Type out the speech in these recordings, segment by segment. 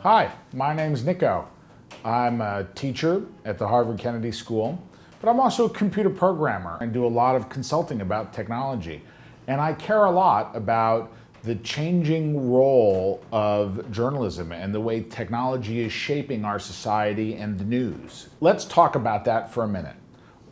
Hi, my name's Nico. I'm a teacher at the Harvard Kennedy School, but I'm also a computer programmer and do a lot of consulting about technology. And I care a lot about the changing role of journalism and the way technology is shaping our society and the news. Let's talk about that for a minute.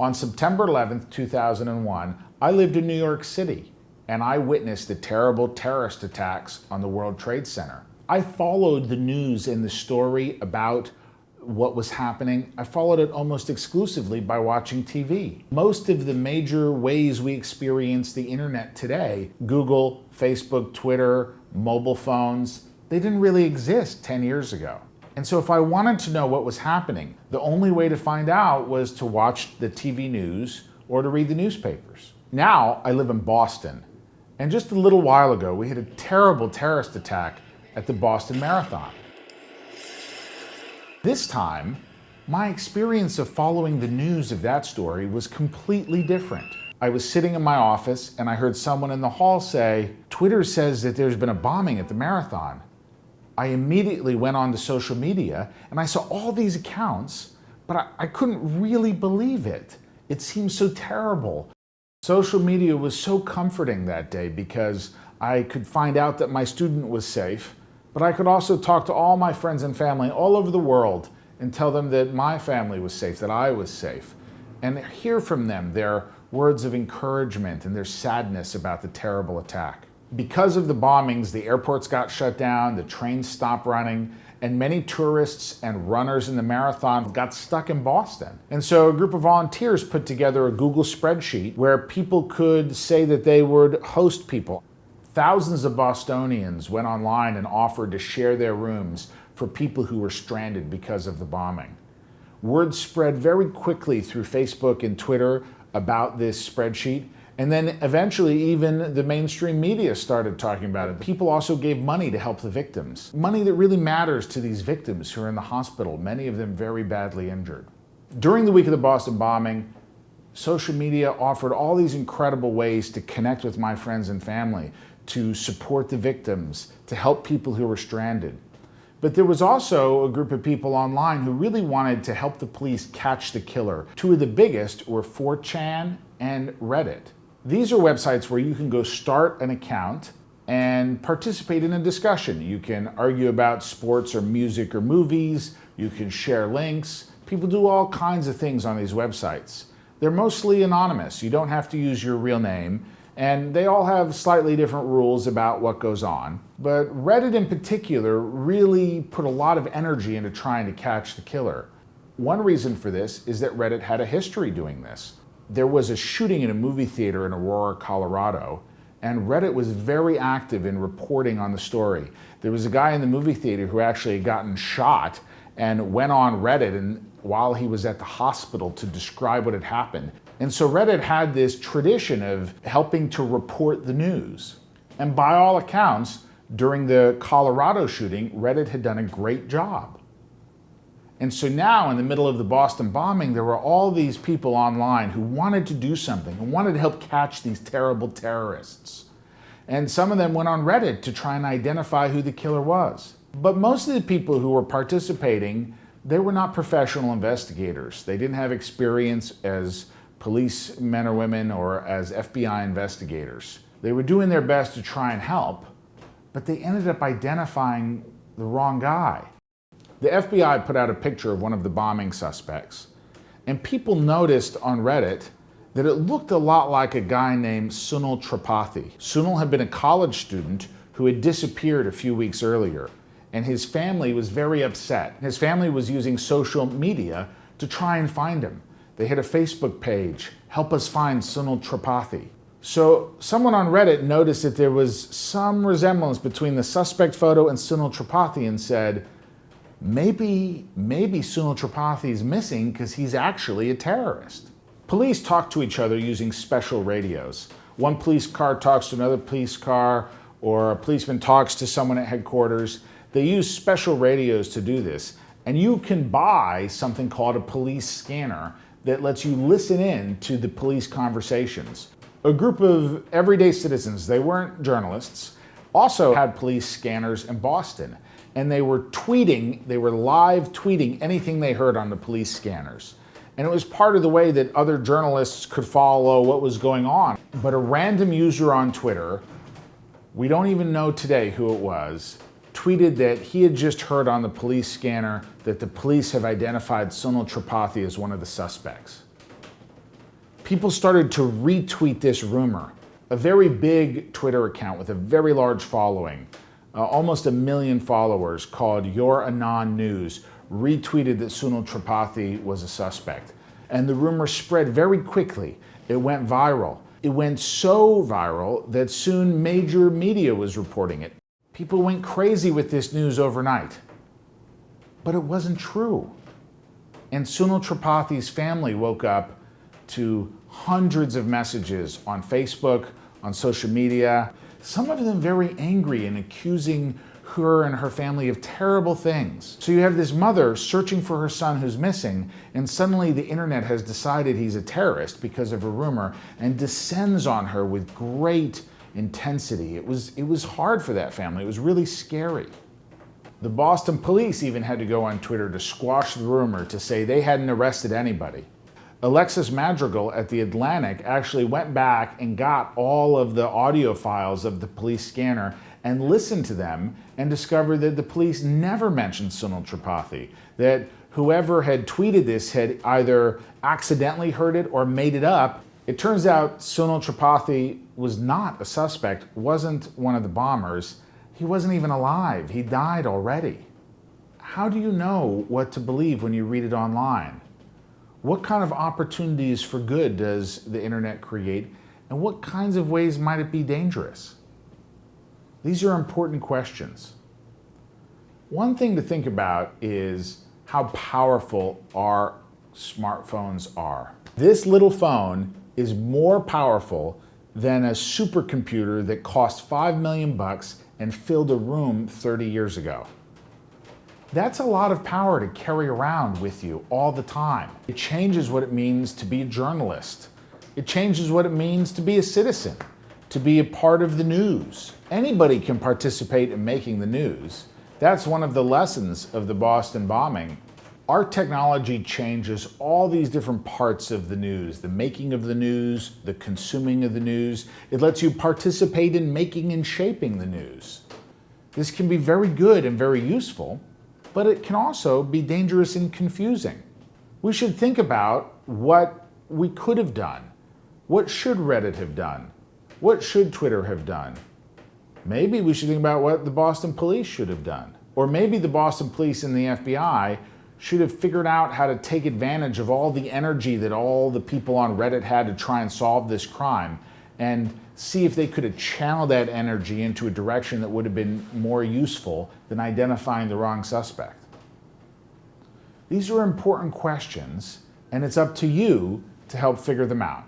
On September 11th, 2001, I lived in New York City and I witnessed the terrible terrorist attacks on the World Trade Center. I followed the news and the story about what was happening. I followed it almost exclusively by watching TV. Most of the major ways we experience the internet today, Google, Facebook, Twitter, mobile phones, they didn't really exist 10 years ago. And so if I wanted to know what was happening, the only way to find out was to watch the TV news or to read the newspapers. Now I live in Boston, and just a little while ago we had a terrible terrorist attack at the Boston Marathon. This time, my experience of following the news of that story was completely different. I was sitting in my office and I heard someone in the hall say, "Twitter says that there's been a bombing at the marathon." I immediately went on to social media and I saw all these accounts, but I couldn't really believe it. It seemed so terrible. Social media was so comforting that day because I could find out that my student was safe, but I could also talk to all my friends and family all over the world and tell them that my family was safe, that I was safe, and hear from them their words of encouragement and their sadness about the terrible attack. Because of the bombings, the airports got shut down, the trains stopped running, and many tourists and runners in the marathon got stuck in Boston. And so a group of volunteers put together a Google spreadsheet where people could say that they would host people. Thousands of Bostonians went online and offered to share their rooms for people who were stranded because of the bombing. Word spread very quickly through Facebook and Twitter about this spreadsheet, and then eventually even the mainstream media started talking about it. People also gave money to help the victims. Money that really matters to these victims who are in the hospital, many of them very badly injured. During the week of the Boston bombing, social media offered all these incredible ways to connect with my friends and family, to support the victims, to help people who were stranded. But there was also a group of people online who really wanted to help the police catch the killer. Two of the biggest were 4chan and Reddit. These are websites where you can go start an account and participate in a discussion. You can argue about sports or music or movies. You can share links. People do all kinds of things on these websites. They're mostly anonymous. You don't have to use your real name. And they all have slightly different rules about what goes on. But Reddit in particular really put a lot of energy into trying to catch the killer. One reason for this is that Reddit had a history doing this. There was a shooting in a movie theater in Aurora, Colorado, and Reddit was very active in reporting on the story. There was a guy in the movie theater who actually had gotten shot and went on Reddit and while he was at the hospital to describe what had happened. And so Reddit had this tradition of helping to report the news. And by all accounts, during the Colorado shooting, Reddit had done a great job. And so now, in the middle of the Boston bombing, there were all these people online who wanted to do something, who wanted to help catch these terrible terrorists. And some of them went on Reddit to try and identify who the killer was. But most of the people who were participating, they were not professional investigators. They didn't have experience as police men or women or as FBI investigators. They were doing their best to try and help, but they ended up identifying the wrong guy. The FBI put out a picture of one of the bombing suspects, and people noticed on Reddit that it looked a lot like a guy named Sonal Trapathi. Sonal had been a college student who had disappeared a few weeks earlier, and his family was very upset. His family was using social media to try and find him. They had a Facebook page, "Help us find Sonal Trapathi." So someone on Reddit noticed that there was some resemblance between the suspect photo and Sonal Trapathi and said, maybe Sonal Trapathi is missing because he's actually a terrorist. Police talk to each other using special radios. One police car talks to another police car, or a policeman talks to someone at headquarters. They use special radios to do this. And you can buy something called a police scanner that lets you listen in to the police conversations. A group of everyday citizens, they weren't journalists, also had police scanners in Boston. and they were live tweeting anything they heard on the police scanners. And it was part of the way that other journalists could follow what was going on. But a random user on Twitter, we don't even know today who it was, tweeted that he had just heard on the police scanner that the police have identified Sonal Trapathi as one of the suspects. People started to retweet this rumor. A very big Twitter account with a very large following, almost 1 million followers, called Your Anon News, retweeted that Sonal Trapathi was a suspect. And the rumor spread very quickly. It went viral. It went so viral that soon major media was reporting it. People went crazy with this news overnight. But it wasn't true. And Sonal Trapathi's family woke up to hundreds of messages on Facebook, on social media, some of them very angry and accusing her and her family of terrible things. So you have this mother searching for her son who's missing, and suddenly the internet has decided he's a terrorist because of a rumor and descends on her with great intensity. It was hard for that family. It was really scary. The Boston police even had to go on Twitter to squash the rumor, to say they hadn't arrested anybody. Alexis Madrigal at The Atlantic actually went back and got all of the audio files of the police scanner and listened to them and discovered that the police never mentioned Sonal Trapathi, that whoever had tweeted this had either accidentally heard it or made it up. It turns out Sonal Trapathi was not a suspect, wasn't one of the bombers. He wasn't even alive. He died already. How do you know what to believe when you read it online? What kind of opportunities for good does the internet create, and what kinds of ways might it be dangerous? These are important questions. One thing to think about is how powerful our smartphones are. This little phone is more powerful than a supercomputer that cost $5 million and filled a room 30 years ago. That's a lot of power to carry around with you all the time. It changes what it means to be a journalist. It changes what it means to be a citizen, to be a part of the news. Anybody can participate in making the news. That's one of the lessons of the Boston bombing. Our technology changes all these different parts of the news, the making of the news, the consuming of the news. It lets you participate in making and shaping the news. This can be very good and very useful, but it can also be dangerous and confusing. We should think about what we could have done. What should Reddit have done? What should Twitter have done? Maybe we should think about what the Boston police should have done. Or maybe the Boston police and the FBI should have figured out how to take advantage of all the energy that all the people on Reddit had to try and solve this crime, and see if they could have channeled that energy into a direction that would have been more useful than identifying the wrong suspect. These are important questions, and it's up to you to help figure them out.